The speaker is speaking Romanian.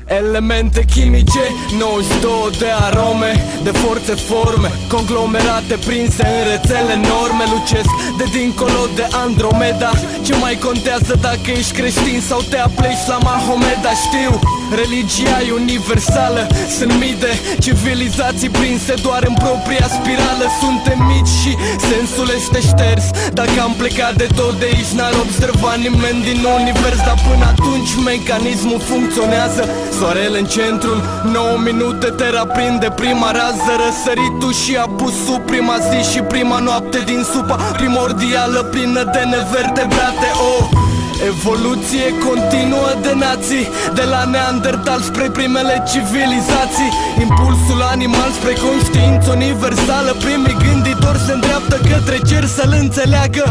Elemente chimice, 92 de arome, de forțe forme, conglomerate prinse în rețele enorme. Lucesc de dincolo de Andromeda. Ce mai contează dacă ești creștin sau te apleci la Mahomeda? Știu, religia e universală. Sunt mii de civilizații prinse doar în propria spirală. Suntem mici și sensul este șters. Dacă am plecat de tot de aici, n-ar observa nimeni din univers. Dar până atunci mecanismul funcționează. Soarele în centrul, 9 minute te aprinde prima rază. Răsăritul și apusul, prima zi și prima noapte din supa primordială plină de nevertebrate. Evoluție continuă de nații, de la neandertal spre primele civilizații. Impulsul animal spre conștiință universală. Primii gânditori se îndreaptă către cer să-l înțeleagă.